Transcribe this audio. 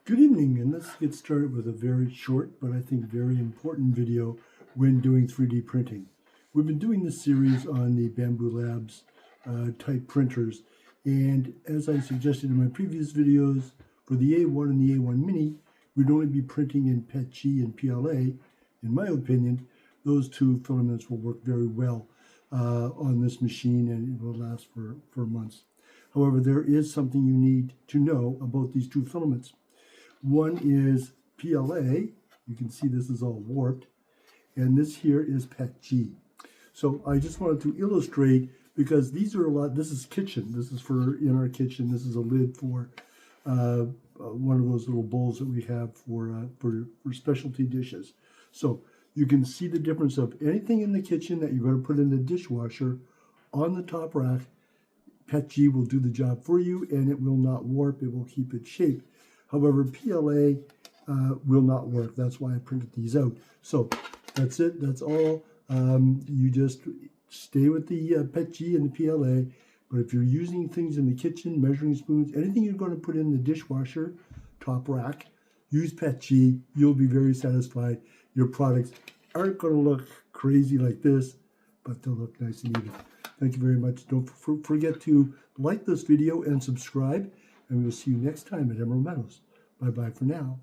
Good evening, and let's get started with a very short but I think very important video when doing 3D printing. We've been doing this series on the Bambu Labs type printers, and as I suggested in my previous videos, for the A1 and the A1 Mini, we'd only be printing in PETG and PLA. In my opinion, those two filaments will work very well on this machine, and it will last for months. However, there is something you need to know about these two filaments. One is PLA, you can see this is all warped, and this here is PETG. So I just wanted to illustrate, because these are a lot, this is kitchen, this is for in our kitchen, this is a lid for one of those little bowls that we have for specialty dishes. So you can see the difference of anything in the kitchen that you're going to put in the dishwasher on the top rack. PETG will do the job for you, and it will not warp, it will keep its shape. However, PLA will not work. That's why I printed these out. So that's it. That's all. You just stay with the PETG and the PLA. But if you're using things in the kitchen, measuring spoons, anything you're going to put in the dishwasher, top rack, use PETG. You'll be very satisfied. Your products aren't going to look crazy like this, but they'll look nice and even. Thank you very much. Don't forget to like this video and subscribe. And we will see you next time at Emerald Meadows. Bye-bye for now.